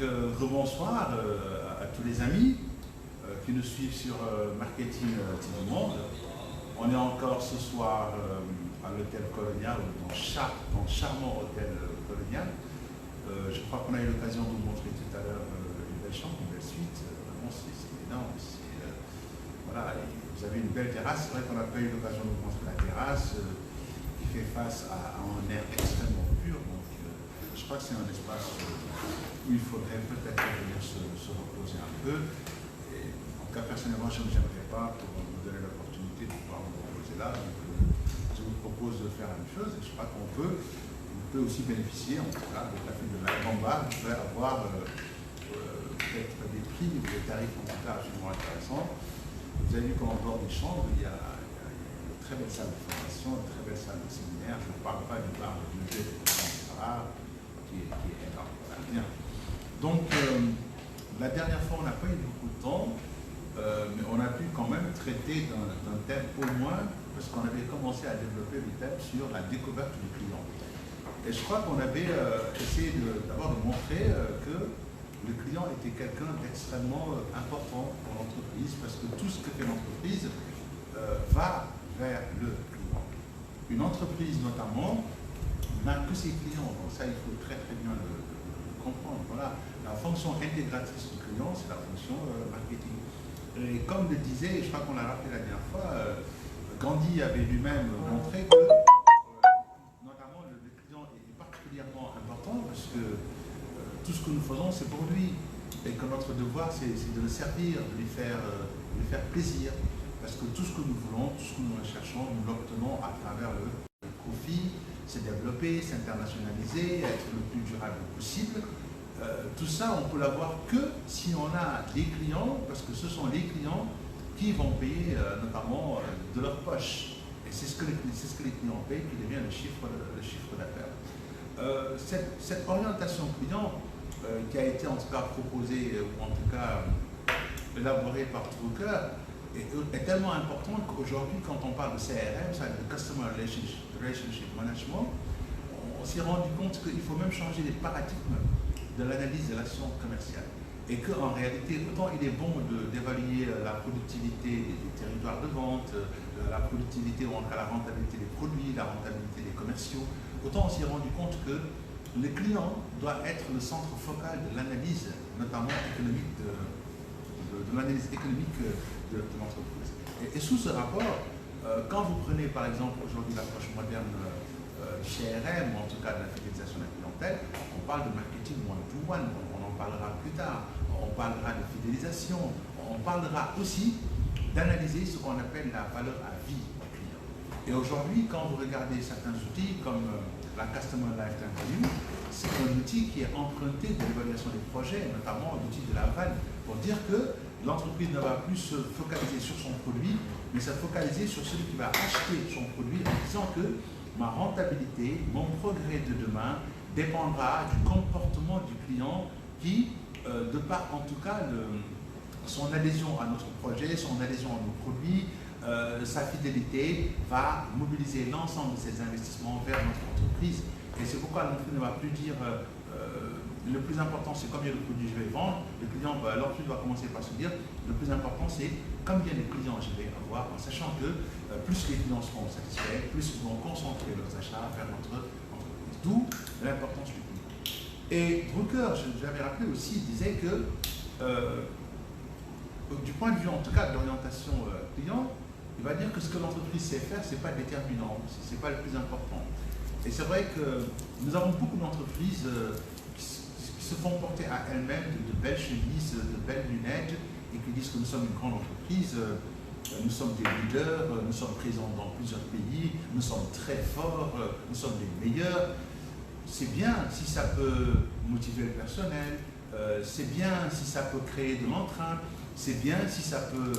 rebonsoir à tous les amis qui nous suivent sur Marketing TV Monde. On est encore ce soir à l'hôtel Colonial, dans le charmant hôtel Colonial. Je crois qu'on a eu l'occasion de vous montrer tout à l'heure une belle chambre, une belle suite. C'est énorme. Voilà, vous avez une belle terrasse. C'est vrai qu'on n'a pas eu l'occasion de vous montrer la terrasse qui fait face à un air extrêmement pur. Donc, je crois que c'est un espace où il faudrait peut-être venir se reposer un peu. Et, en tout cas, personnellement, je ne viendrai pas pour vous donner l'opportunité de pouvoir vous reposer là. Donc, je vous propose de faire la même chose. Et je crois qu'on peut aussi bénéficier, en tout cas, de la grande barre. Vous pouvez avoir peut-être des prix ou des tarifs en tout cas absolument intéressants. Vous avez vu qu'en dehors des chambres, il y a une très belle salle de formation, une très belle salle de séminaire. Je ne parle pas du bar de budget, etc., qui est énorme. Voilà, bien. Donc, la dernière fois, on n'a pas eu beaucoup de temps, mais on a pu quand même traiter d'un thème au moins, parce qu'on avait commencé à développer le thème sur la découverte du client. Et je crois qu'on avait essayé d'abord de montrer que le client était quelqu'un d'extrêmement important pour l'entreprise, parce que tout ce que fait l'entreprise va vers le client. Une entreprise, notamment, n'a que ses clients. Donc ça, il faut très bien le comprendre. Voilà. La fonction intégratrice du client, c'est la fonction marketing. Et comme le disait, je crois qu'on l'a rappelé la dernière fois, Gandhi avait lui-même montré que notamment le client est particulièrement important parce que tout ce que nous faisons, c'est pour lui. Et que notre devoir, c'est de le servir, de lui faire plaisir. Parce que tout ce que nous voulons, tout ce que nous recherchons, nous l'obtenons à travers le profit, se développer, s'internationaliser, être le plus durable possible. Tout ça, on peut l'avoir que si on a des clients, parce que ce sont les clients qui vont payer notamment de leur poche. Et c'est ce que les clients payent qui devient le chiffre d'affaires. Cette orientation client qui a été en tout cas proposée, ou en tout cas élaborée par Drucker, est tellement importante qu'aujourd'hui, quand on parle de CRM, ça de Customer Relationship Management, on s'est rendu compte qu'il faut même changer les paradigmes de l'analyse de l'action commerciale. Et qu'en réalité, autant il est bon d'évaluer la productivité des territoires de vente, la productivité ou en cas la rentabilité des produits, la rentabilité des commerciaux, autant on s'est rendu compte que le client doit être le centre focal de l'analyse, notamment économique, de l'analyse économique de l'entreprise. Et sous ce rapport, quand vous prenez par exemple aujourd'hui l'approche moderne CRM, ou en tout cas de la fidélisation de la clientèle, on parle de marketing one-to-one, on en parlera plus tard, on parlera de fidélisation, on parlera aussi d'analyser ce qu'on appelle la valeur à vie du client. Et aujourd'hui, quand vous regardez certains outils comme la Customer Lifetime Value, c'est un outil qui est emprunté de l'évaluation des projets, notamment l'outil de la vanne, pour dire que l'entreprise ne va plus se focaliser sur son produit, mais se focaliser sur celui qui va acheter son produit en disant que ma rentabilité, mon progrès de demain dépendra du comportement du client qui, de par en tout cas son adhésion à notre projet, son adhésion à nos produits, sa fidélité va mobiliser l'ensemble de ses investissements vers notre entreprise. Et c'est pourquoi l'entreprise ne va plus dire le plus important c'est combien de produits je vais vendre. Le client, l'entreprise va commencer par se dire le plus important c'est combien de clients je vais avoir, en sachant que plus les clients seront satisfaits, plus ils vont concentrer leurs achats vers notre entreprise. D'où l'importance du client. Et Drucker, j'avais rappelé aussi, disait que du point de vue en tout cas de l'orientation client, il va dire que ce que l'entreprise sait faire, ce n'est pas déterminant, ce n'est pas le plus important. Et c'est vrai que nous avons beaucoup d'entreprises qui se font porter à elles-mêmes de belles chemises, de belles lunettes, et qui disent que nous sommes une grande entreprise, nous sommes des leaders, nous sommes présents dans plusieurs pays, nous sommes très forts, nous sommes les meilleurs. C'est bien si ça peut motiver le personnel, c'est bien si ça peut créer de l'entrain, c'est bien si ça peut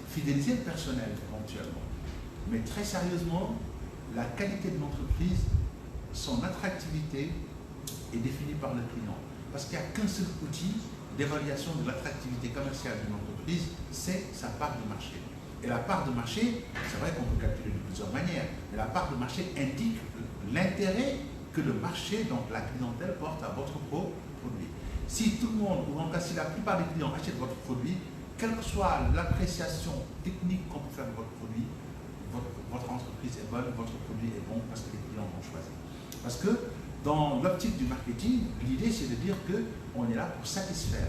fidéliser le personnel éventuellement. Mais très sérieusement, la qualité de l'entreprise, son attractivité est définie par le client. Parce qu'il n'y a qu'un seul outil d'évaluation de l'attractivité commerciale d'une entreprise, c'est sa part de marché. Et la part de marché, c'est vrai qu'on peut calculer de plusieurs manières, mais la part de marché indique l'intérêt que le marché, donc la clientèle, porte à votre produit. Si tout le monde, ou en tout cas si la plupart des clients achètent votre produit, quelle que soit l'appréciation technique qu'on peut faire de votre produit, votre entreprise est bonne, votre produit est bon parce que les clients vont choisir. Parce que dans l'optique du marketing, l'idée c'est de dire qu'on est là pour satisfaire,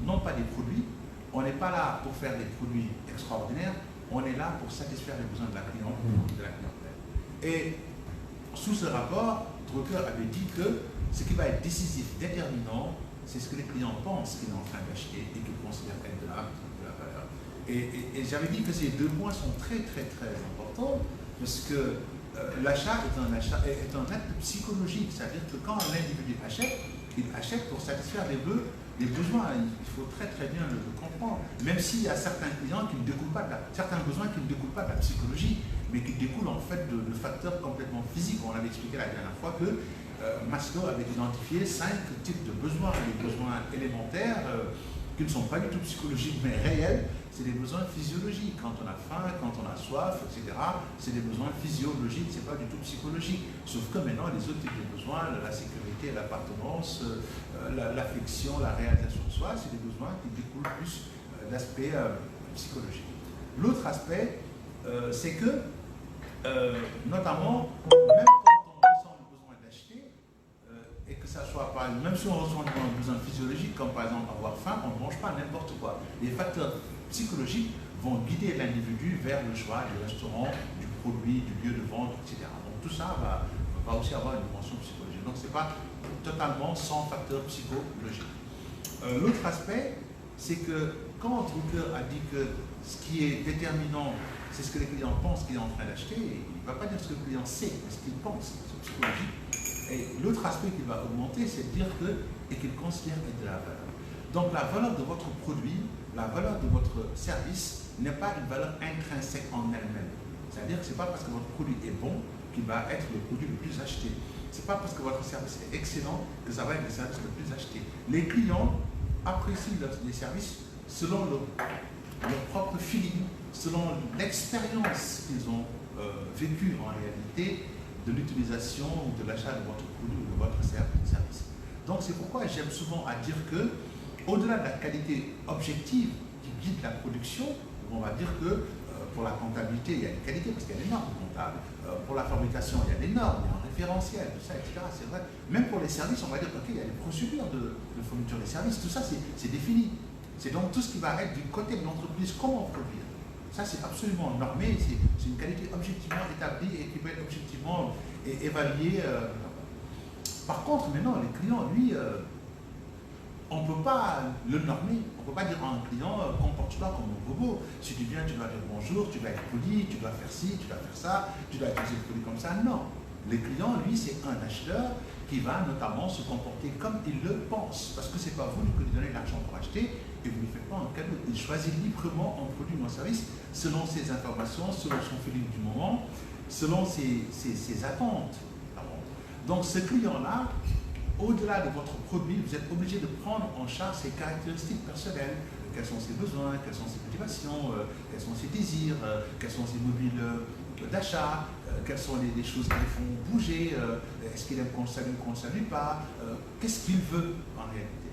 non pas des produits, on n'est pas là pour faire des produits extraordinaires, on est là pour satisfaire les besoins de la clientèle. Et sous ce rapport, Drucker avait dit que ce qui va être décisif, déterminant, c'est ce que les clients pensent qu'ils sont en train d'acheter et qu'ils considèrent être de la valeur. Et j'avais dit que ces deux points sont très importants parce que l'achat est un acte psychologique, c'est-à-dire que quand l'individu achète, il achète pour satisfaire les besoins. Il faut très bien le comprendre. Même s'il y a certains clients qui ne découlent pas certains besoins qui ne découlent pas de la psychologie, mais qui découlent en fait de facteurs complètement physiques. On avait expliqué la dernière fois que Maslow avait identifié 5 types de besoins, les besoins élémentaires qui ne sont pas du tout psychologiques mais réels. C'est des besoins physiologiques. Quand on a faim, quand on a soif, etc., c'est des besoins physiologiques, c'est pas du tout psychologique. Sauf que maintenant, les autres types de besoins, la sécurité, l'appartenance, l'affection, la réalisation de soi, c'est des besoins qui découlent plus d'aspect psychologique. L'autre aspect, c'est que, notamment, même quand on ressent le besoin d'acheter, et que ça soit pas, même si on ressent un besoin physiologique, comme par exemple avoir faim, on ne mange pas n'importe quoi. Les facteurs psychologiques vont guider l'individu vers le choix du restaurant, du produit, du lieu de vente, etc. Donc tout ça va aussi avoir une dimension psychologique. Donc ce n'est pas totalement sans facteur psychologique. L'autre aspect, c'est que quand Drucker a dit que ce qui est déterminant, c'est ce que les clients pensent qu'il est en train d'acheter, il ne va pas dire ce que le client sait, mais ce qu'il pense, c'est psychologique. Et l'autre aspect qu'il va augmenter, c'est de dire qu'il considère être de la valeur. Donc la valeur de votre produit, la valeur de votre service n'est pas une valeur intrinsèque en elle-même. C'est-à-dire que ce n'est pas parce que votre produit est bon qu'il va être le produit le plus acheté. Ce n'est pas parce que votre service est excellent que ça va être le service le plus acheté. Les clients apprécient les services selon leur propre feeling, selon l'expérience qu'ils ont vécue en réalité de l'utilisation ou de l'achat de votre produit ou de votre service. Donc c'est pourquoi j'aime souvent à dire que, au-delà de la qualité objective qui guide la production, on va dire que pour la comptabilité, il y a une qualité parce qu'il y a des normes comptables. Pour la fabrication, il y a des normes, il y a un référentiel, tout ça, etc. C'est vrai. Même pour les services, on va dire qu'il y a des procédures de fourniture des services, tout ça c'est défini. C'est donc tout ce qui va être du côté de l'entreprise, comment produire. Ça, c'est absolument normé, c'est une qualité objectivement établie et qui peut être objectivement évaluée. Par contre, maintenant, les clients, lui, on ne peut pas le normer. On ne peut pas dire à un client, comporte-toi comme un robot. Si tu viens, tu dois dire bonjour, tu dois être poli, tu dois faire ci, tu dois faire ça, tu dois utiliser le produit comme ça. Non. Le client, lui, c'est un acheteur qui va notamment se comporter comme il le pense. Parce que ce n'est pas vous qui lui donnez l'argent pour acheter et vous ne lui faites pas un cadeau. Il choisit librement un produit ou un service selon ses informations, selon son feeling du moment, selon ses attentes. Donc ce client-là, au-delà de votre produit, vous êtes obligé de prendre en charge ses caractéristiques personnelles. Quels sont ses besoins, quelles sont ses motivations, quels sont ses désirs, quels sont ses mobiles d'achat, quelles sont les choses qui le font bouger, est-ce qu'il aime qu'on ne salue pas, qu'est-ce qu'il veut en réalité.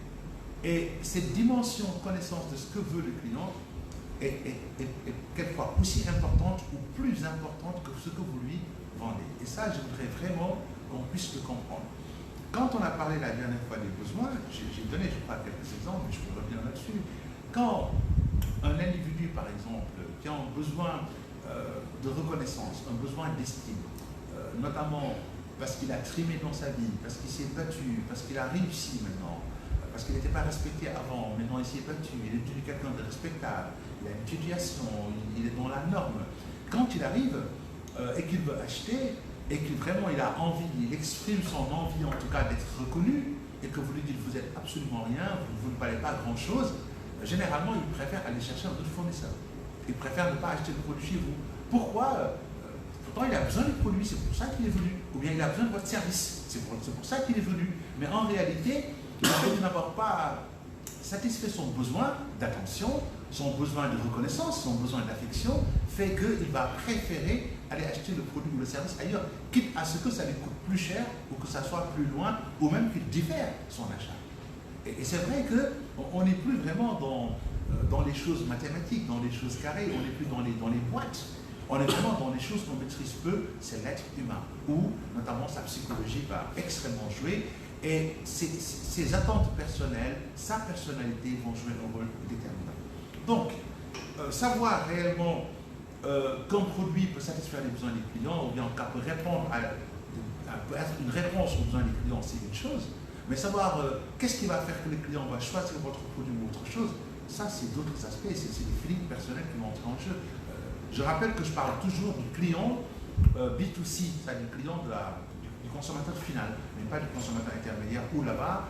Et cette dimension de connaissance de ce que veut le client est quelquefois aussi importante ou plus importante que ce que vous lui vendez. Et ça, je voudrais vraiment qu'on puisse le comprendre. Quand on a parlé la dernière fois des besoins, j'ai donné, je crois, quelques exemples, mais je peux revenir là-dessus. Quand un individu, par exemple, qui a un besoin de reconnaissance, un besoin d'estime, notamment parce qu'il a trimé dans sa vie, parce qu'il s'est battu, parce qu'il a réussi maintenant, parce qu'il n'était pas respecté avant, maintenant il s'est battu, il est devenu quelqu'un de respectable, il a une éducation, il est dans la norme. Quand il arrive et qu'il veut acheter, et qu'il vraiment il a envie, il exprime son envie en tout cas d'être reconnu, et que vous lui dites vous êtes absolument rien, vous ne valez pas grand chose, généralement il préfère aller chercher un autre fournisseur. Il préfère ne pas acheter le produit chez vous. Pourquoi pourtant il a besoin du produit, c'est pour ça qu'il est venu. Ou bien il a besoin de votre service, c'est pour ça qu'il est venu. Mais en réalité, le fait de n'avoir pas satisfait son besoin d'attention, son besoin de reconnaissance, son besoin d'affection, fait qu'il va préférer aller acheter le produit ou le service ailleurs, quitte à ce que ça lui coûte plus cher ou que ça soit plus loin, ou même qu'il diffère son achat. Et c'est vrai qu'on n'est plus vraiment dans les choses mathématiques, dans les choses carrées, on n'est plus dans les boîtes. On est vraiment dans les choses qu'on maîtrise peu, c'est l'être humain, où notamment sa psychologie va extrêmement jouer, et ses attentes personnelles, sa personnalité vont jouer un rôle déterminant. Donc, savoir réellement qu'un produit peut satisfaire les besoins des clients, ou bien peut répondre peut être une réponse aux besoins des clients, c'est une chose, mais savoir qu'est-ce qui va faire que les clients vont choisir votre produit ou autre chose, ça c'est d'autres aspects, c'est des feelings personnels qui vont entrer en jeu. Je rappelle que je parle toujours du client B2C, c'est-à-dire du client du consommateur final, mais pas du consommateur intermédiaire, où là-bas,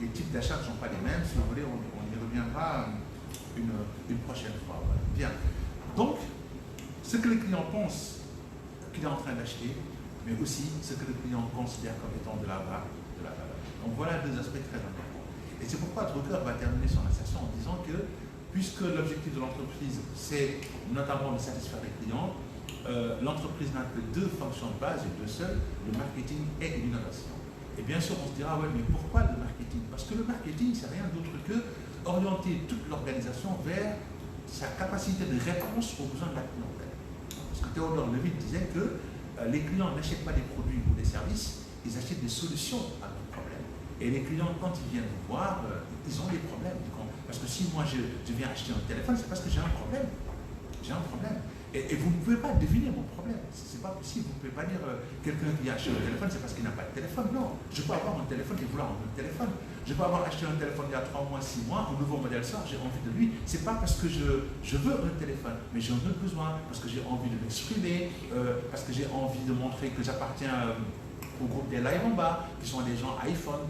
les types d'achats ne sont pas les mêmes. Si vous voulez, on y reviendra une prochaine fois. Voilà. Bien. Donc, ce que le client pense qu'il est en train d'acheter, mais aussi ce que le client considère comme étant de la valeur. Donc voilà deux aspects très importants. Et c'est pourquoi Drucker va terminer son assertion en disant que, puisque l'objectif de l'entreprise, c'est notamment de satisfaire les clients, l'entreprise n'a que deux fonctions de base et deux seules, le marketing et l'innovation. Et bien sûr, on se dira, ouais, mais pourquoi le marketing? Parce que le marketing, c'est rien d'autre que orienter toute l'organisation vers sa capacité de réponse aux besoins de la clientèle. Parce que Théodore Levitt disait que les clients n'achètent pas des produits ou des services, ils achètent des solutions à leurs problèmes. Et les clients, quand ils viennent vous voir, ils ont des problèmes. Parce que si moi je viens acheter un téléphone, c'est parce que j'ai un problème. J'ai un problème. Et vous ne pouvez pas deviner mon problème. C'est pas possible. Vous ne pouvez pas dire quelqu'un qui a acheté un téléphone, c'est parce qu'il n'a pas de téléphone. Non. Je peux avoir un téléphone et vouloir un autre téléphone. Je peux avoir acheté un téléphone il y a 3 mois, 6 mois, un nouveau modèle sort, j'ai envie de lui. C'est pas parce que je veux un téléphone, mais j'ai un autre besoin, parce que j'ai envie de m'exprimer, parce que j'ai envie de montrer que j'appartiens au groupe des live en bas, qui sont des gens iPhone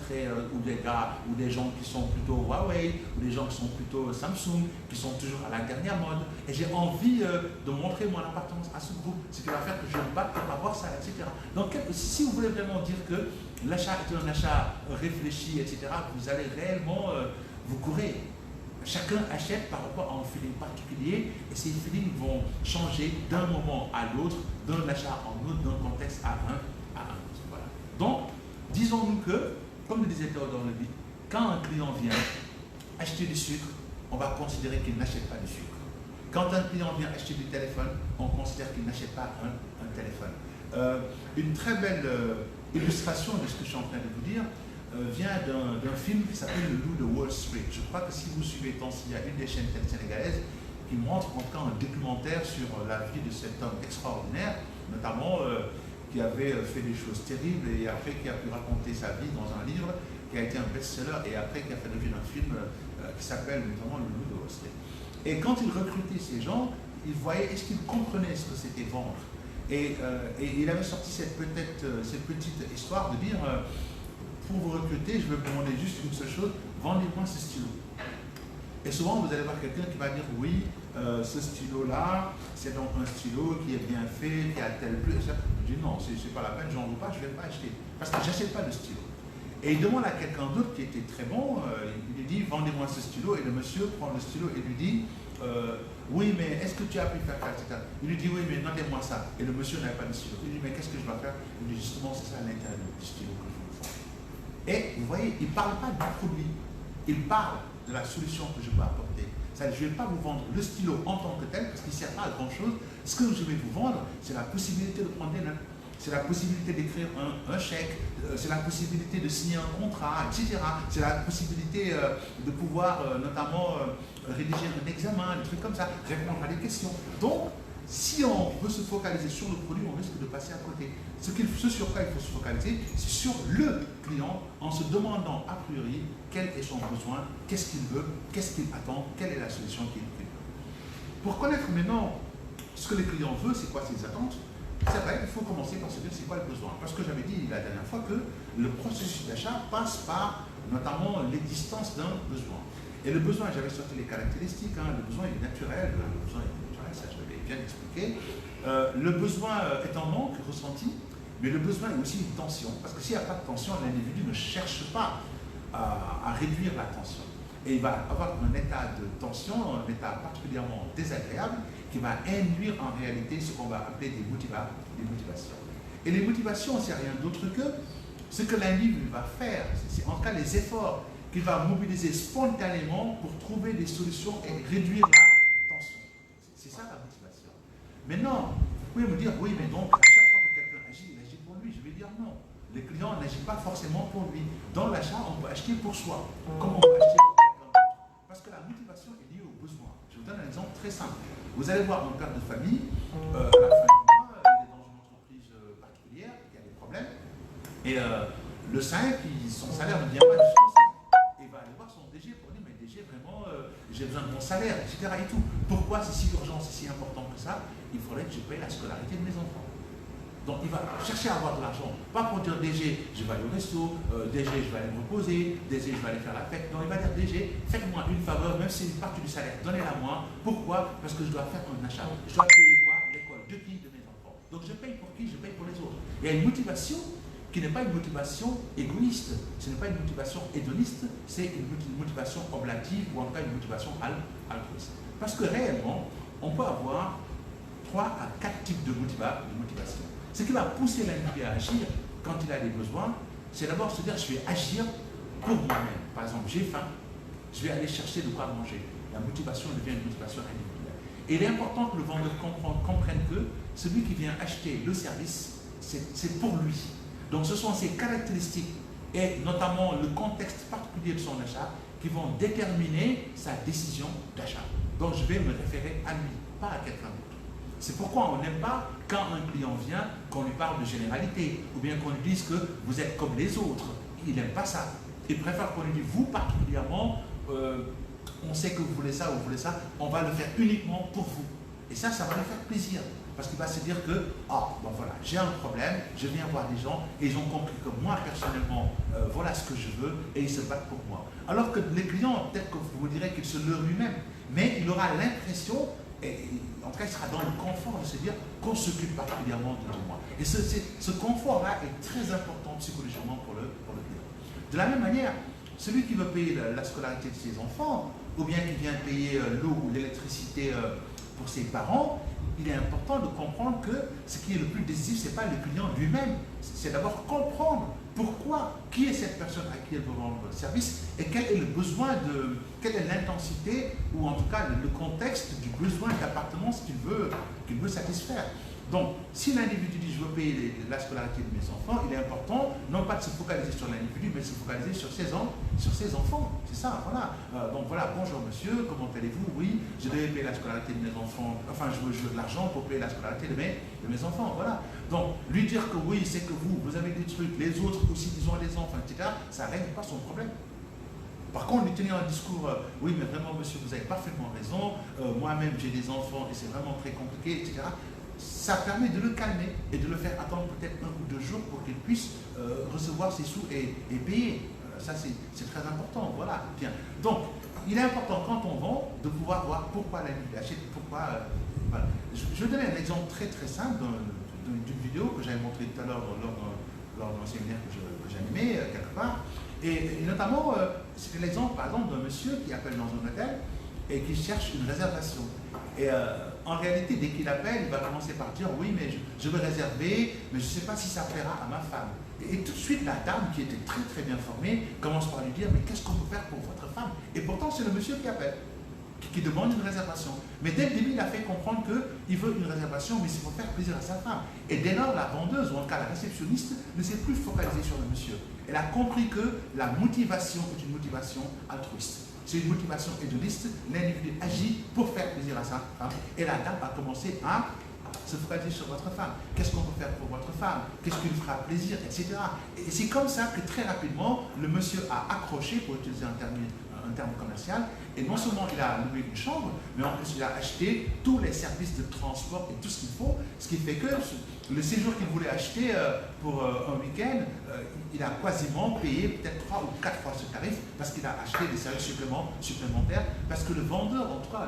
ou des gars, ou des gens qui sont plutôt Huawei, ou des gens qui sont plutôt Samsung, qui sont toujours à la dernière mode. Et j'ai envie de montrer mon appartenance à ce groupe, ce qui va faire que je me batte pour avoir ça, etc. Donc si vous voulez vraiment dire que l'achat est un achat réfléchi, etc., vous allez réellement vous courir. Chacun achète par rapport à un feeling particulier, et ces feelings vont changer d'un moment à l'autre, d'un achat en autre, d'un contexte à un. Voilà. Donc, disons-nous que, comme le disait Théodore Levitt, quand un client vient acheter du sucre, on va considérer qu'il n'achète pas du sucre. Quand un client vient acheter du téléphone, on considère qu'il n'achète pas un téléphone. Une très belle illustration de ce que je suis en train de vous dire vient d'un film qui s'appelle Le Loup de Wall Street. Je crois que si vous suivez il y a une des chaînes sénégalaises qui montre en tout cas un documentaire sur la vie de cet homme extraordinaire, notamment qui avait fait des choses terribles et après qui a pu raconter sa vie dans un livre qui a été un best-seller et après qui a fait l'objet d'un film qui s'appelle notamment Le Loup de Wall Street. Et quand il recrutait ces gens, il voyait, est-ce qu'il comprenait ce que c'était vendre? Et il avait sorti cette petite histoire de dire, pour vous recruter, je vais vous demander juste une seule chose, vendez-moi ce stylo. Et souvent, vous allez voir quelqu'un qui va dire, oui, ce stylo-là, c'est donc un stylo qui est bien fait, qui a tel plus. Je dis non, c'est pas la peine, j'en veux pas, je ne vais pas acheter. Parce que je n'achète pas de stylo. Et il demande à quelqu'un d'autre qui était très bon, il lui dit, vendez-moi ce stylo, et le monsieur prend le stylo et lui dit, oui, mais est-ce que tu as pu faire ça, etc. Il lui dit, oui, mais notez-moi ça. Et le monsieur n'avait pas de stylo. Il lui dit, mais qu'est-ce que je dois faire? Il lui dit, justement, c'est ça l'intérêt du stylo que je veux faire. Et vous voyez, il ne parle pas du produit, il parle de la solution que je peux apporter. C'est-à-dire, je ne vais pas vous vendre le stylo en tant que tel, parce qu'il ne sert pas à grand-chose. Ce que je vais vous vendre, c'est la possibilité de prendre des notes. C'est la possibilité d'écrire un chèque, c'est la possibilité de signer un contrat, etc. C'est la possibilité de pouvoir notamment rédiger un examen, des trucs comme ça, répondre à des questions. Donc, si on veut se focaliser sur le produit, on risque de passer à côté. Ce sur quoi il faut se focaliser, c'est sur le client en se demandant a priori quel est son besoin, qu'est-ce qu'il veut, qu'est-ce qu'il attend, quelle est la solution qu'il veut. Pour connaître maintenant ce que le client veut, c'est quoi ses attentes, c'est vrai, il faut commencer par se dire c'est quoi le besoin. Parce que j'avais dit la dernière fois que le processus d'achat passe par notamment l'existence d'un besoin. Et le besoin, j'avais sorti les caractéristiques, le besoin est naturel, ça je l'avais bien expliqué. Le besoin est un manque ressenti, mais le besoin est aussi une tension. Parce que s'il n'y a pas de tension, l'individu ne cherche pas à réduire la tension. Et il va avoir un état de tension, un état particulièrement désagréable, qui va induire en réalité ce qu'on va appeler des motivations. Et les motivations, c'est rien d'autre que ce que l'individu va faire, c'est en tout cas les efforts qu'il va mobiliser spontanément pour trouver des solutions et réduire la tension. C'est ça la motivation. Maintenant, vous pouvez me dire, oui, mais donc, à chaque fois que quelqu'un agit, il agit pour lui. Je vais dire non. Le client n'agit pas forcément pour lui. Dans l'achat, on peut acheter pour soi, comme on peut acheter pour quelqu'un d'autre. Parce que la motivation est liée au besoin. Je vous donne un exemple très simple. Vous allez voir un père de famille, à la fin du mois, il est dans une entreprise particulière, il y a des problèmes, et le 5, son salaire ne vient pas jusqu'au 5. Et il va aller voir son DG pour dire, mais DG, vraiment, j'ai besoin de mon salaire, etc. Et tout. Pourquoi c'est si urgent, c'est si important que ça? Il faudrait que je paye la scolarité de mes enfants. Donc il va chercher à avoir de l'argent, pas pour dire DG, je vais aller au resto, DG, je vais aller me reposer, DG, je vais aller faire la fête. Non, il va dire DG, faites-moi une faveur, même si c'est une partie du salaire, donnez-la moi. Pourquoi? Parce que je dois faire un achat. Je dois payer quoi? L'école de qui? De mes enfants. Donc je paye pour qui? Je paye pour les autres. Il y a une motivation qui n'est pas une motivation égoïste, ce n'est pas une motivation hédoniste, c'est une motivation oblative ou en tout cas une motivation altruiste. Parce que réellement, on peut avoir 3 à 4 types de motivation. Ce qui va pousser l'individu à agir quand il a des besoins, c'est d'abord se dire je vais agir pour moi-même. Par exemple, j'ai faim, je vais aller chercher de quoi manger. La motivation devient une motivation individuelle. Et il est important que le vendeur comprenne que celui qui vient acheter le service, c'est pour lui. Donc ce sont ses caractéristiques et notamment le contexte particulier de son achat qui vont déterminer sa décision d'achat. Donc je vais me référer à lui, pas à quelqu'un d'autre. C'est pourquoi on n'aime pas, quand un client vient, qu'on lui parle de généralité, ou bien qu'on lui dise que vous êtes comme les autres. Il n'aime pas ça. Il préfère qu'on lui dise, vous particulièrement, on sait que vous voulez ça, vous voulez ça, on va le faire uniquement pour vous. Et ça va lui faire plaisir. Parce qu'il va se dire que, bon voilà, j'ai un problème, je viens voir des gens, et ils ont compris que moi, personnellement, voilà ce que je veux, et ils se battent pour moi. Alors que les clients, peut-être que vous me direz qu'il se leurre lui-même, mais il aura l'impression, et en tout cas, il sera dans le confort de se dire qu'on s'occupe particulièrement de moi. Et ce confort-là est très important psychologiquement pour le client. De la même manière, celui qui veut payer la scolarité de ses enfants, ou bien qui vient payer l'eau ou l'électricité pour ses parents, il est important de comprendre que ce qui est le plus décisif, ce n'est pas le client lui-même, c'est d'abord comprendre pourquoi, qui est cette personne à qui elle veut rendre le service et quel est le besoin quelle est l'intensité ou en tout cas le contexte du besoin d'appartenance qu'il veut satisfaire. Donc, si l'individu dit je veux payer la scolarité de mes enfants, il est important non pas de se focaliser sur l'individu, mais de se focaliser sur ses enfants. C'est ça, voilà. Donc voilà, bonjour monsieur, comment allez-vous? Oui, je devais payer la scolarité de mes enfants, enfin je veux de l'argent pour payer la scolarité de mes enfants, voilà. Donc, lui dire que oui, c'est que vous avez des trucs, les autres aussi, ils ont des enfants, etc., ça ne règle pas son problème. Par contre, lui tenir un discours, oui, mais vraiment, monsieur, vous avez parfaitement raison, moi-même, j'ai des enfants et c'est vraiment très compliqué, etc., ça permet de le calmer et de le faire attendre peut-être 1 ou 2 jours pour qu'il puisse recevoir ses sous et payer. Ça, c'est très important, voilà. Bien. Donc, il est important, quand on vend, de pouvoir voir pourquoi l'individu achète, pourquoi... voilà. Je vais donner un exemple très très simple d'une vidéo que j'avais montrée tout à l'heure lors d'un séminaire que j'animais quelque part. Et notamment, c'était l'exemple, par exemple, d'un monsieur qui appelle dans un hôtel et qui cherche une réservation. Et en réalité, dès qu'il appelle, il va commencer par dire « Oui, mais je veux réserver, mais je ne sais pas si ça plaira à ma femme. » Et tout de suite, la dame, qui était très très bien formée, commence par lui dire « Mais qu'est-ce qu'on peut faire pour votre femme ?» Et pourtant, c'est le monsieur qui appelle, qui demande une réservation. Mais dès le début, il a fait comprendre qu'il veut une réservation, mais c'est pour faire plaisir à sa femme. Et dès lors, la vendeuse, ou en tout cas la réceptionniste, ne s'est plus focalisée sur le monsieur. Elle a compris que la motivation est une motivation altruiste. C'est une motivation hédoniste, l'individu agit pour faire plaisir à sa femme. Et la dame a commencé à se focaliser sur votre femme. Qu'est-ce qu'on peut faire pour votre femme? Qu'est-ce qui lui fera plaisir, etc. Et c'est comme ça que très rapidement, le monsieur a accroché, pour utiliser un terme commercial, et non seulement il a loué une chambre, mais en plus il a acheté tous les services de transport et tout ce qu'il faut, ce qui fait que le séjour qu'il voulait acheter pour un week-end, il a quasiment payé peut-être 3 ou 4 fois ce tarif parce qu'il a acheté des services supplémentaires, parce que le vendeur, en tout cas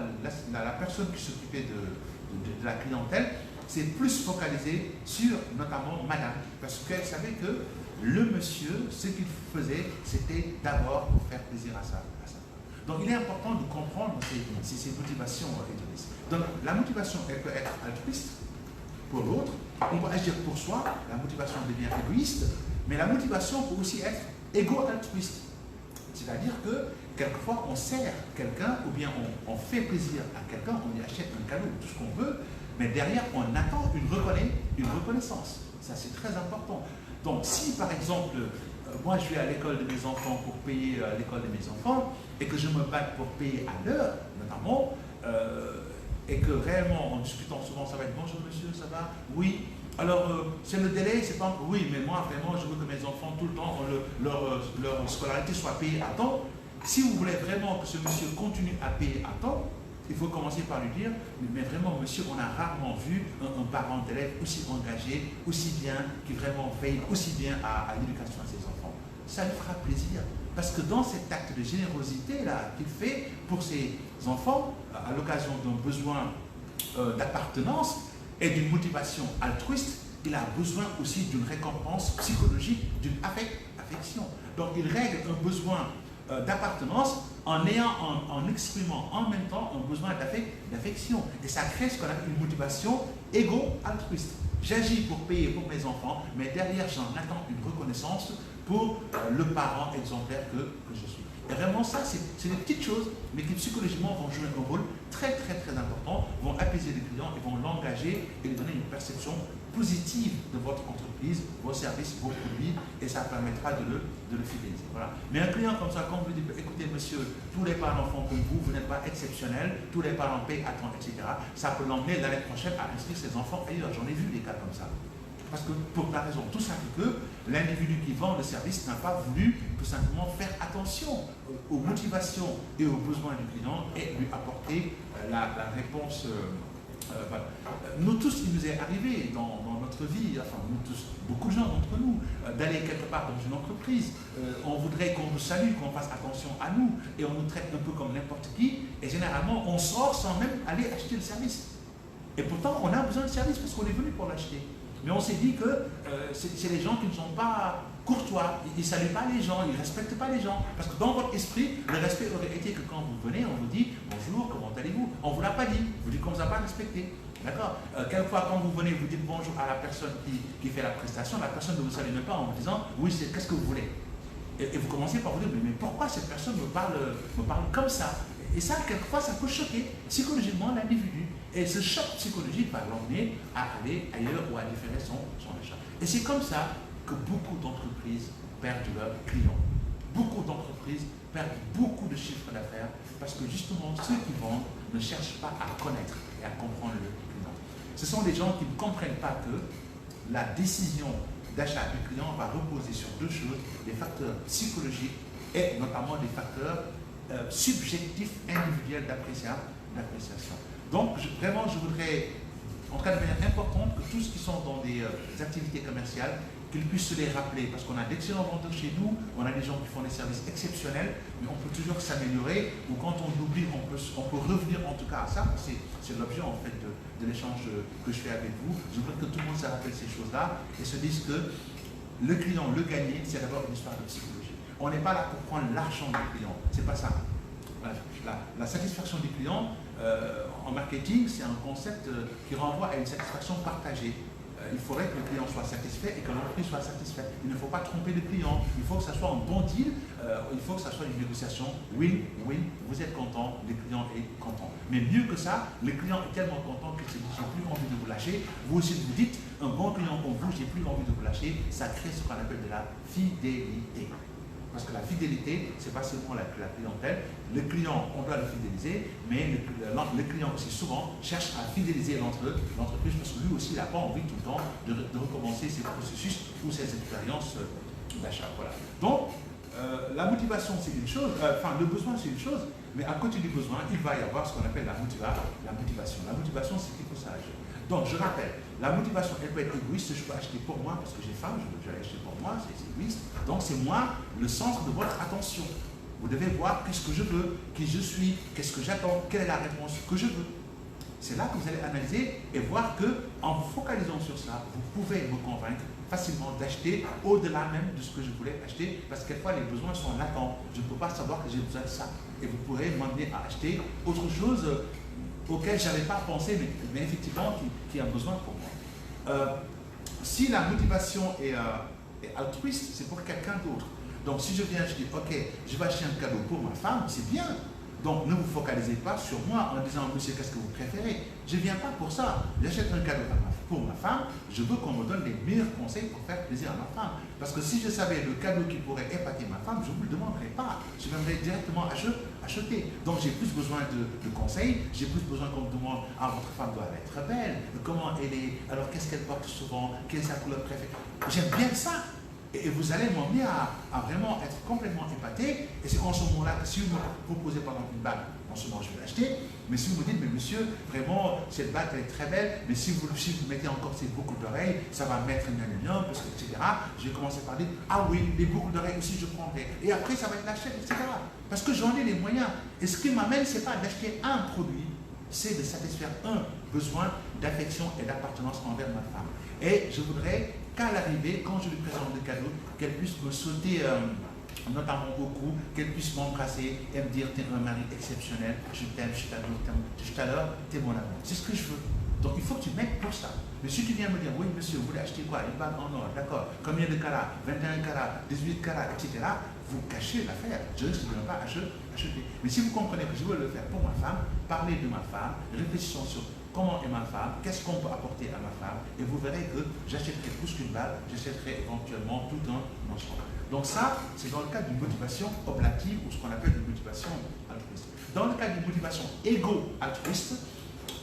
la personne qui s'occupait de la clientèle, s'est plus focalisé sur notamment madame, parce qu'elle savait que le monsieur, ce qu'il faisait, c'était d'abord pour faire plaisir à sa femme. Donc il est important de comprendre ces motivations hédonistes. Donc la motivation, elle peut être altruiste pour l'autre, on peut agir pour soi, la motivation devient égoïste, Mais la motivation peut aussi être égo-altruiste. C'est-à-dire que quelquefois on sert quelqu'un ou bien on fait plaisir à quelqu'un, on lui achète un cadeau, tout ce qu'on veut, mais derrière on attend une reconnaissance. Ça c'est très important. Donc si par exemple, moi je vais à l'école de mes enfants pour payer l'école de mes enfants et que je me batte pour payer à l'heure notamment, et que réellement en discutant souvent ça va être bonjour monsieur, ça va? Oui. Alors, c'est le délai, c'est pas... Oui, mais moi, vraiment, je veux que mes enfants, tout le temps, leur scolarité soit payée à temps. Si vous voulez vraiment que ce monsieur continue à payer à temps, il faut commencer par lui dire, mais vraiment, monsieur, on a rarement vu un parent d'élève aussi engagé, aussi bien, qui vraiment veille aussi bien à l'éducation de ses enfants. Ça lui fera plaisir. Parce que dans cet acte de générosité-là qu'il fait pour ses enfants, à l'occasion d'un besoin d'appartenance, et d'une motivation altruiste, il a besoin aussi d'une récompense psychologique, d'une affection. Donc il règle un besoin d'appartenance en exprimant en même temps un besoin d'affection. Et ça crée ce qu'on appelle une motivation égo-altruiste. J'agis pour payer pour mes enfants, mais derrière j'en attends une reconnaissance pour le parent exemplaire que je suis. Et vraiment ça, c'est des petites choses, mais qui psychologiquement vont jouer un rôle très important, vont apaiser les clients et vont l'engager et lui donner une perception positive de votre entreprise, vos services, vos produits, et ça permettra de le fidéliser. Voilà. Mais un client comme ça, quand vous dites, écoutez monsieur, tous les parents font comme vous n'êtes pas exceptionnel, tous les parents payent à temps, etc., ça peut l'emmener l'année prochaine à inscrire ses enfants ailleurs. J'en ai vu des cas comme ça. Parce que pour la raison tout simple que l'individu qui vend le service n'a pas voulu tout simplement faire attention aux motivations et aux besoins du client et lui apporter la réponse. Voilà. Nous tous, il nous est arrivé dans notre vie, enfin nous tous, beaucoup de gens d'entre nous, d'aller quelque part dans une entreprise, on voudrait qu'on nous salue, qu'on fasse attention à nous, et on nous traite un peu comme n'importe qui, et généralement on sort sans même aller acheter le service. Et pourtant on a besoin de service parce qu'on est venu pour l'acheter. Mais on s'est dit que c'est les gens qui ne sont pas courtois, ils ne saluent pas les gens, ils ne respectent pas les gens. Parce que dans votre esprit, le respect aurait été que quand vous venez, on vous dit « Bonjour, comment allez-vous » On ne vous l'a pas dit, vous dites qu'on ne vous a pas respecté. D'accord. Quelquefois, quand vous venez, vous dites bonjour à la personne qui fait la prestation, la personne ne vous salue même pas en vous disant « Oui, qu'est-ce que vous voulez ?» Et vous commencez par vous dire « Mais pourquoi cette personne me parle comme ça ?» Et ça, quelquefois, ça peut choquer psychologiquement l'individu. Et ce choc psychologique va l'emmener à aller ailleurs ou à différer son achat. Et c'est comme ça que beaucoup d'entreprises perdent leurs clients. Beaucoup d'entreprises perdent beaucoup de chiffres d'affaires parce que justement, ceux qui vendent ne cherchent pas à connaître et à comprendre le client. Ce sont des gens qui ne comprennent pas que la décision d'achat du client va reposer sur deux choses, des facteurs psychologiques et notamment des facteurs subjectifs, individuels d'appréciation. Donc, vraiment, je voudrais, en tout cas de manière importante, que tous qui sont dans des activités commerciales, qu'ils puissent se les rappeler, parce qu'on a d'excellents vendeurs chez nous, on a des gens qui font des services exceptionnels, mais on peut toujours s'améliorer, ou quand on oublie, on peut revenir en tout cas à ça. C'est l'objet en fait de l'échange que je fais avec vous. Je voudrais que tout le monde se rappelle ces choses-là et se dise que le client, le gagner, c'est d'abord une histoire de psychologie. On n'est pas là pour prendre l'argent du client, c'est pas ça. La satisfaction du client, en marketing, c'est un concept qui renvoie à une satisfaction partagée. Il faudrait que le client soit satisfait et que l'entreprise soit satisfaite. Il ne faut pas tromper le client. Il faut que ça soit un bon deal. Il faut que ça soit une négociation win-win. Vous êtes content, le client est content. Mais mieux que ça, le client est tellement content qu'il se dit j'ai plus envie de vous lâcher. Vous aussi vous dites un bon client comme vous, j'ai plus envie de vous lâcher. Ça crée ce qu'on appelle de la fidélité. Parce que la fidélité, ce n'est pas seulement la clientèle. Le client, on doit le fidéliser, mais le client aussi souvent cherche à fidéliser l'entreprise parce que lui aussi, il n'a pas envie tout le temps de recommencer ses processus ou ses expériences d'achat. Voilà. Donc, la motivation, c'est une chose, le besoin, c'est une chose, mais à côté du besoin, il va y avoir ce qu'on appelle la motivation. La motivation, c'est quelque chose. Donc, je rappelle, la motivation, elle peut être égoïste, je peux acheter pour moi parce que j'ai faim, je vais acheter pour moi, c'est égoïste. Donc, c'est moi le centre de votre attention. Vous devez voir qu'est-ce que je veux, qui je suis, qu'est-ce que j'attends, quelle est la réponse que je veux. C'est là que vous allez analyser et voir que, en vous focalisant sur ça, vous pouvez me convaincre facilement d'acheter au-delà même de ce que je voulais acheter, parce que quelquefois les besoins sont latents. Je ne peux pas savoir que j'ai besoin de ça. Et vous pourrez m'emmener à acheter autre chose auquel je n'avais pas pensé, mais effectivement qui a besoin pour moi. Si la motivation Et altruiste, c'est pour quelqu'un d'autre. Donc si je viens, je dis, ok, je vais acheter un cadeau pour ma femme, c'est bien. Donc ne vous focalisez pas sur moi en disant, monsieur, qu'est-ce que vous préférez? Je ne viens pas pour ça. J'achète un cadeau pour ma femme, je veux qu'on me donne les meilleurs conseils pour faire plaisir à ma femme. Parce que si je savais le cadeau qui pourrait épater ma femme, je ne vous le demanderais pas. Je viendrais directement acheter. Donc j'ai plus besoin de conseils, j'ai plus besoin qu'on me demande, ah, votre femme doit être belle, comment elle est, alors qu'est-ce qu'elle porte souvent, quelle est sa couleur préférée. J'aime bien ça. Et vous allez m'emmener à vraiment être complètement épaté. Et c'est en ce moment-là que si vous me proposez par exemple une bague, en ce moment je vais l'acheter. Mais si vous me dites, mais monsieur, vraiment, cette bague elle est très belle, mais si vous mettez encore ces boucles d'oreilles, ça va mettre une parce que, etc. Je vais commencer par dire, ah oui, les boucles d'oreilles aussi je prendrai. Et après ça va être la chaîne, etc. Parce que j'en ai les moyens. Et ce qui m'amène, ce n'est pas d'acheter un produit, c'est de satisfaire un besoin d'affection et d'appartenance envers ma femme. Et je voudrais qu'à l'arrivée, quand je lui présente le cadeau, qu'elle puisse me sauter notamment au cou, qu'elle puisse m'embrasser et me dire, t'es un mari exceptionnel, je t'aime, je t'adore, tout à l'heure, t'es mon amour. C'est ce que je veux. Donc il faut que tu m'aides pour ça. Mais si tu viens me dire, oui monsieur, vous voulez acheter quoi? Une bague en or, d'accord. Combien de carats? 21 carats, 18 carats, etc. Vous cachez l'affaire. Je risque de ne pas acheter. Mais si vous comprenez que je veux le faire pour ma femme, parlez de ma femme, réfléchissons sur comment est ma femme, qu'est-ce qu'on peut apporter à ma femme, et vous verrez que j'achèterai plus qu'une bague, j'achèterai éventuellement tout un ensemble. Donc ça, c'est dans le cadre d'une motivation oblative ou ce qu'on appelle une motivation altruiste. Dans le cadre d'une motivation égo-altruiste,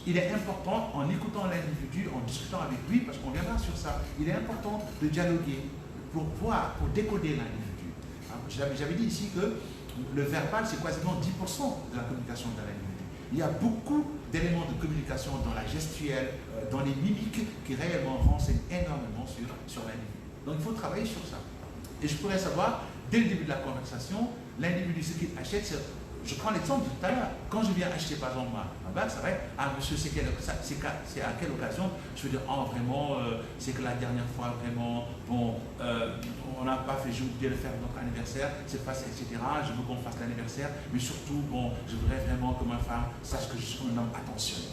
il est important, en écoutant l'individu, en discutant avec lui, parce qu'on viendra sur ça, il est important de dialoguer pour voir, pour décoder l'individu. J'avais dit ici que le verbal, c'est quasiment 10% de la communication de l'individu. Il y a beaucoup d'éléments de communication dans la gestuelle, dans les mimiques, qui réellement renseignent énormément sur l'individu. Donc il faut travailler sur ça. Et je pourrais savoir, dès le début de la conversation, l'individu, ce qu'il achète, je prends l'exemple de tout à l'heure. Quand je viens acheter par exemple ma bague, ça va être, ah monsieur, c'est à quelle occasion? Je veux dire, oh vraiment, c'est que la dernière fois, vraiment, bon, on n'a pas fait, j'ai oublié de faire notre anniversaire, c'est passé, etc. Je veux qu'on fasse l'anniversaire, mais surtout, bon, je voudrais vraiment que ma femme sache que je suis un homme attentionné.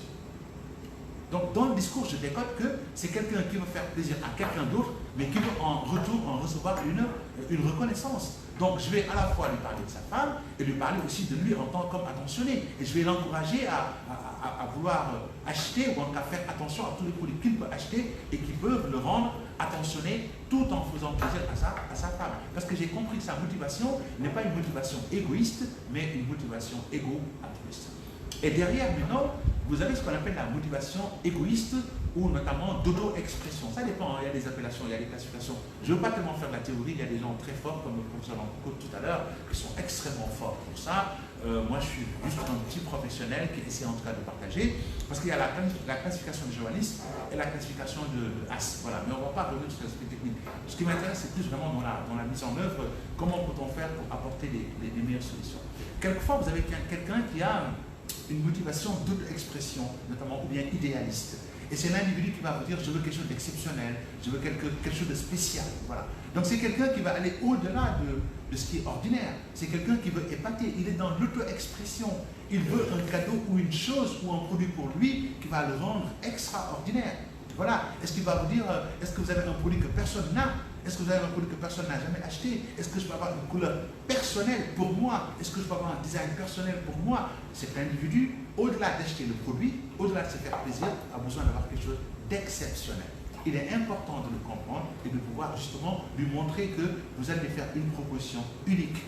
Donc, dans le discours, je décode que c'est quelqu'un qui veut faire plaisir à quelqu'un d'autre, mais qui veut en retour en recevoir une reconnaissance. Donc, je vais à la fois lui parler de sa femme et lui parler aussi de lui en tant qu'homme attentionné. Et je vais l'encourager à vouloir acheter ou en tout cas faire attention à tous les produits qu'il peut acheter et qui peuvent le rendre attentionné tout en faisant plaisir à sa femme. Parce que j'ai compris que sa motivation n'est pas une motivation égoïste, mais une motivation égo-altruiste. Et derrière, maintenant, vous avez ce qu'on appelle la motivation égoïste ou notamment d'auto-expression. Ça dépend, il y a des appellations, il y a des classifications. Je ne veux pas tellement faire de la théorie, il y a des gens très forts, comme le professeur Lancôte tout à l'heure, qui sont extrêmement forts pour ça. Moi, je suis juste un petit professionnel qui essaie en tout cas de partager, parce qu'il y a la classification de journaliste et la classification de As. Voilà. Mais on ne va pas revenir sur l'aspect technique. Ce qui m'intéresse, c'est plus vraiment dans la mise en œuvre, comment peut-on faire pour apporter les meilleures solutions. Quelquefois, vous avez quelqu'un qui a une motivation d'auto-expression, notamment, ou bien idéaliste. Et c'est l'individu qui va vous dire, je veux quelque chose d'exceptionnel, je veux quelque chose de spécial. Voilà. Donc c'est quelqu'un qui va aller au-delà de ce qui est ordinaire. C'est quelqu'un qui veut épater. Il est dans l'auto-expression. Il veut un cadeau ou une chose ou un produit pour lui qui va le rendre extraordinaire. Voilà. Est-ce qu'il va vous dire, est-ce que vous avez un produit que personne n'a? Est-ce que vous avez un produit que personne n'a jamais acheté? Est-ce que je peux avoir une couleur personnelle pour moi? Est-ce que je peux avoir un design personnel pour moi? Cet individu, au-delà d'acheter le produit, au-delà de se faire plaisir, a besoin d'avoir quelque chose d'exceptionnel. Il est important de le comprendre et de pouvoir justement lui montrer que vous allez faire une proposition unique,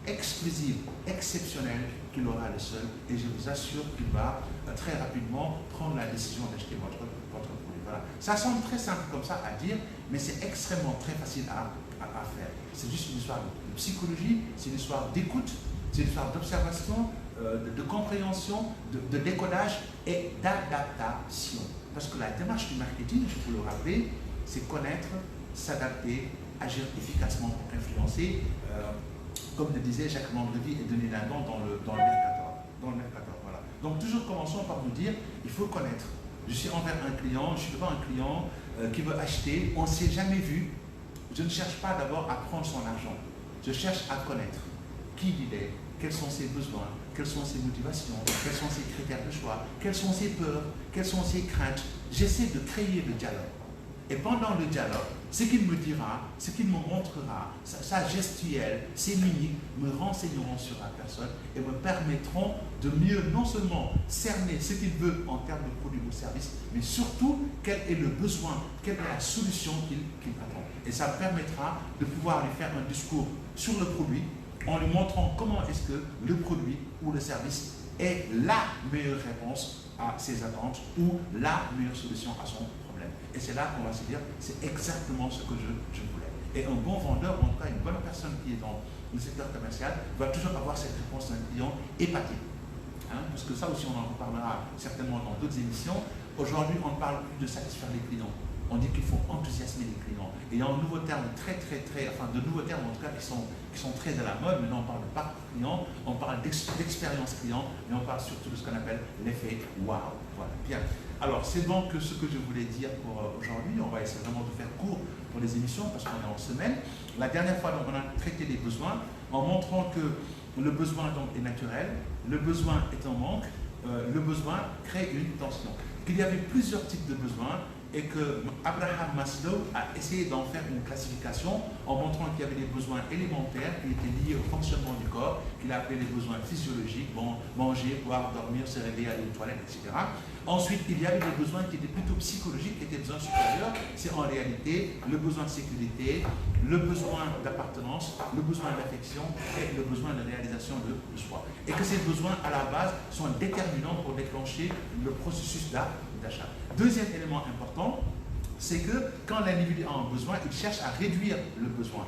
exclusive, exceptionnelle, qu'il aura le seul. Et je vous assure qu'il va très rapidement prendre la décision d'acheter votre produit. Voilà. Ça semble très simple comme ça à dire, mais c'est extrêmement très facile à faire. C'est juste une histoire de psychologie, c'est une histoire d'écoute, c'est une histoire d'observation, de compréhension, de décodage et d'adaptation. Parce que la démarche du marketing, je vous le rappeler, c'est connaître, s'adapter, agir efficacement pour influencer, comme le disait Jacques Mandreville et Denis Lindon dans le Mercator. Voilà. Donc toujours commençons par nous dire, il faut connaître. Je suis envers un client, je suis devant un client qui veut acheter, on ne s'est jamais vu. Je ne cherche pas d'abord à prendre son argent. Je cherche à connaître qui il est, quels sont ses besoins, quelles sont ses motivations, quels sont ses critères de choix, quelles sont ses peurs, quelles sont ses craintes. J'essaie de créer le dialogue. Et pendant le dialogue, ce qu'il me dira, ce qu'il me montrera, sa gestuelle, ses mimiques me renseigneront sur la personne et me permettront de mieux non seulement cerner ce qu'il veut en termes de produit ou service, mais surtout quel est le besoin, quelle est la solution qu'il attend. Et ça permettra de pouvoir lui faire un discours sur le produit en lui montrant comment est-ce que le produit ou le service est la meilleure réponse à ses attentes ou la meilleure solution à son problème. Et c'est là qu'on va se dire, c'est exactement ce que je voulais. Et un bon vendeur, ou en tout cas une bonne personne qui est dans le secteur commercial, va toujours avoir cette réponse d'un client épaté. Parce que ça aussi, on en reparlera certainement dans d'autres émissions. Aujourd'hui, on ne parle plus de satisfaire les clients. On dit qu'il faut enthousiasmer les clients. Et il y a un nouveau terme de nouveaux termes en tout cas qui sont très à la mode. Maintenant, on parle de parcours client, on parle d'expérience client, mais on parle surtout de ce qu'on appelle l'effet wow. Voilà, bien. Alors, c'est donc ce que je voulais dire pour aujourd'hui. On va essayer vraiment de faire court pour les émissions parce qu'on est en semaine. La dernière fois, donc, on a traité les besoins en montrant que le besoin donc, est naturel, le besoin est en manque, le besoin crée une tension. Qu'il y avait plusieurs types de besoins et que Abraham Maslow a essayé d'en faire une classification en montrant qu'il y avait des besoins élémentaires qui étaient liés au fonctionnement du corps, qu'il a appelé les besoins physiologiques, bon, manger, boire, dormir, se réveiller, aller aux toilettes, etc. Ensuite, il y avait des besoins qui étaient plutôt psychologiques, qui étaient des besoins supérieurs. C'est en réalité le besoin de sécurité, le besoin d'appartenance, le besoin d'affection et le besoin de réalisation de soi. Et que ces besoins, à la base, sont déterminants pour déclencher le processus d'achat. Deuxième élément important, c'est que quand l'individu a un besoin, il cherche à réduire le besoin.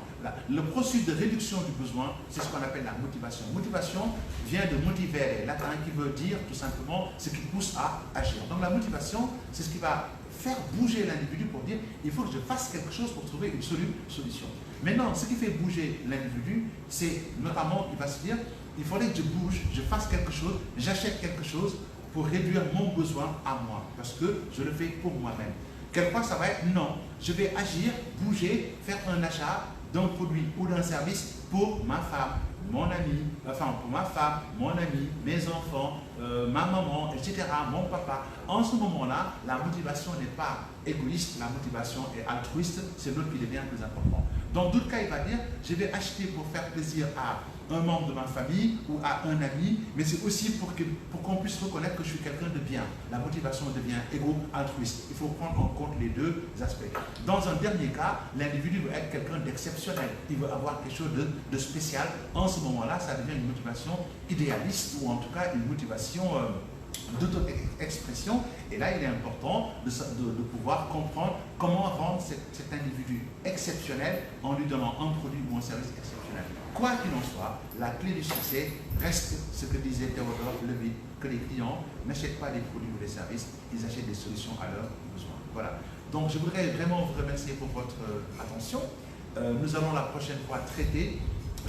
Le processus de réduction du besoin, c'est ce qu'on appelle la motivation. Motivation vient de motivere, latin qui veut dire tout simplement ce qui pousse à agir. Donc la motivation, c'est ce qui va faire bouger l'individu pour dire il faut que je fasse quelque chose pour trouver une solution. Maintenant, ce qui fait bouger l'individu, c'est notamment, il va se dire il faudrait que je bouge, je fasse quelque chose, j'achète quelque chose pour réduire mon besoin à moi, parce que je le fais pour moi-même. Quelquefois, ça va être non, je vais agir, bouger, faire un achat d'un produit ou d'un service pour ma femme, mon ami, enfin pour ma femme, mon ami, mes enfants, ma maman, etc., mon papa. En ce moment-là, la motivation n'est pas égoïste, la motivation est altruiste, c'est l'autre qui devient plus important. Dans d'autres cas, il va dire, je vais acheter pour faire plaisir à un membre de ma famille ou à un ami, mais c'est aussi pour qu'on puisse reconnaître que je suis quelqu'un de bien. La motivation devient égo-altruiste. Il faut prendre en compte les deux aspects. Dans un dernier cas, l'individu veut être quelqu'un d'exceptionnel. Il veut avoir quelque chose de spécial. En ce moment-là, ça devient une motivation idéaliste ou en tout cas une motivation d'auto-expression. Et là, il est important de pouvoir comprendre comment rendre cet individu exceptionnel en lui donnant un produit ou un service exceptionnel. Quoi qu'il en soit, la clé du succès reste ce que disait Théodore Levitt, que les clients n'achètent pas des produits ou des services, ils achètent des solutions à leurs besoins. Voilà. Donc je voudrais vraiment vous remercier pour votre attention. Nous allons la prochaine fois traiter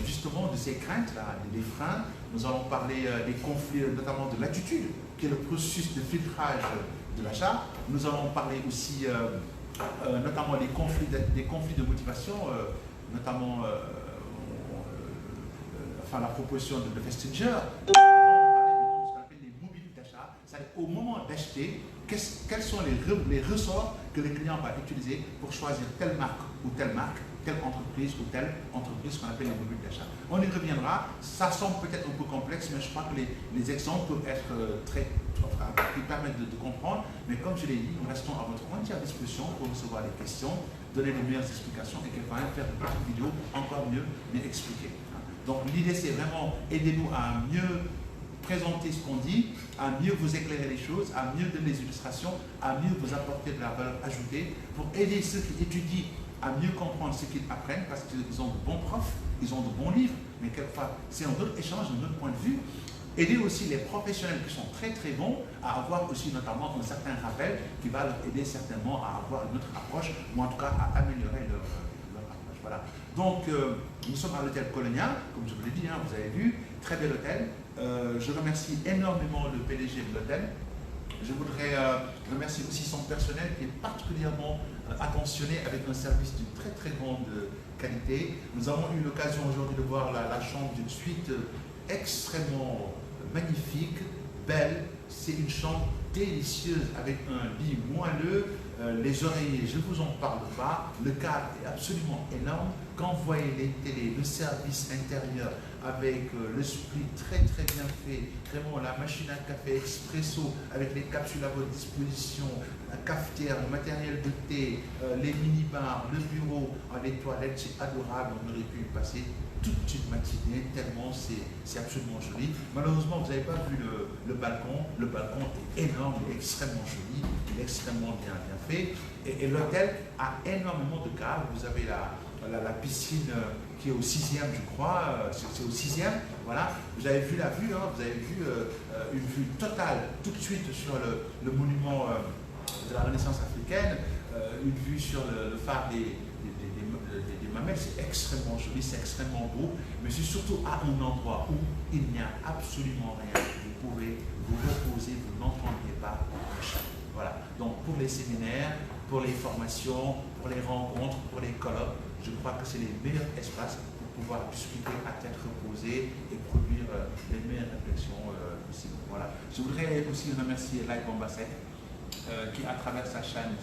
justement de ces craintes-là, des freins. Nous allons parler des conflits, notamment de l'attitude, qui est le processus de filtrage de l'achat. Nous allons parler aussi notamment des conflits de motivation, notamment la proposition de Festinger. On va parler de ce qu'on appelle les mobiles d'achat. C'est-à-dire au moment d'acheter, quels sont les ressorts que le client va utiliser pour choisir telle marque, telle entreprise ou telle entreprise qu'on appelle les mobiles d'achat. On y reviendra. Ça semble peut-être un peu complexe, mais je crois que les exemples peuvent être qui permettent de comprendre. Mais comme je l'ai dit, nous restons à votre entière disposition pour recevoir des questions, donner les meilleures explications et quelquefois faire de petites vidéos encore mieux expliquées. Donc l'idée, c'est vraiment aidez-nous à mieux présenter ce qu'on dit, à mieux vous éclairer les choses, à mieux donner des illustrations, à mieux vous apporter de la valeur ajoutée, pour aider ceux qui étudient à mieux comprendre ce qu'ils apprennent, parce qu'ils ont de bons profs, ils ont de bons livres, mais quelquefois c'est un autre échange, un autre point de vue. Aider aussi les professionnels qui sont très très bons à avoir aussi notamment un certain rappel qui va leur aider certainement à avoir une autre approche, ou en tout cas à améliorer leur approche. Voilà. Donc nous sommes à l'hôtel Colonia, comme je vous l'ai dit, vous avez vu, très bel hôtel. Je remercie énormément le PDG de l'hôtel. Je voudrais remercier aussi son personnel qui est particulièrement attentionné avec un service d'une très très grande qualité. Nous avons eu l'occasion aujourd'hui de voir la chambre d'une suite extrêmement magnifique, belle. C'est une chambre délicieuse avec un lit moelleux. Les oreillers, je ne vous en parle pas. Le cadre est absolument énorme. Quand vous voyez les télés, le service intérieur avec le split très très bien fait, vraiment la machine à café expresso avec les capsules à votre disposition, la cafetière, le matériel de thé, les mini-bars, le bureau, les toilettes, c'est adorable. On aurait pu y passer toute une matinée tellement c'est absolument joli. Malheureusement, vous n'avez pas vu le balcon. Le balcon est énorme, il est extrêmement joli, il est extrêmement bien fait. Et l'hôtel a énormément de cadres. Vous avez la piscine qui est au 6e, je crois, c'est au 6e, voilà. Vous avez vu la vue, hein, vous avez vu une vue totale tout de suite sur le monument de la Renaissance africaine, une vue sur le phare des Mamelles. C'est extrêmement joli, c'est extrêmement beau, mais c'est surtout à un endroit où il n'y a absolument rien. Vous pouvez vous reposer, vous n'entendez pas le chat. Voilà, donc pour les séminaires, pour les formations, pour les rencontres, pour les colloques, je crois que c'est les meilleurs espaces pour pouvoir discuter à tête reposée et produire les meilleures réflexions possibles. Voilà. Je voudrais aussi remercier Live Bombassek qui, à travers sa chaîne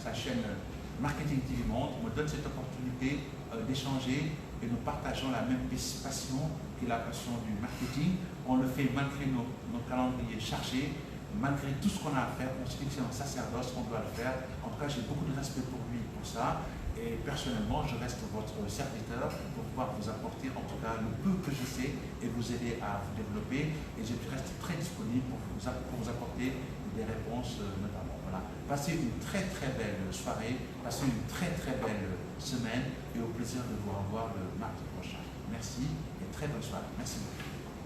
Marketing TV Monde, me donne cette opportunité d'échanger et nous partageons la même passion qui est la passion du marketing. On le fait malgré nos calendriers chargés, malgré tout ce qu'on a à faire. On se dit que c'est un sacerdoce, on doit le faire. En tout cas, j'ai beaucoup de respect pour lui pour ça. Et personnellement, je reste votre serviteur pour pouvoir vous apporter en tout cas le peu que je sais et vous aider à vous développer. Et je reste très disponible pour vous apporter des réponses notamment. Voilà. Passez une très très belle soirée, passez une très très belle semaine et au plaisir de vous revoir le mardi prochain. Merci et très bonne soirée. Merci beaucoup.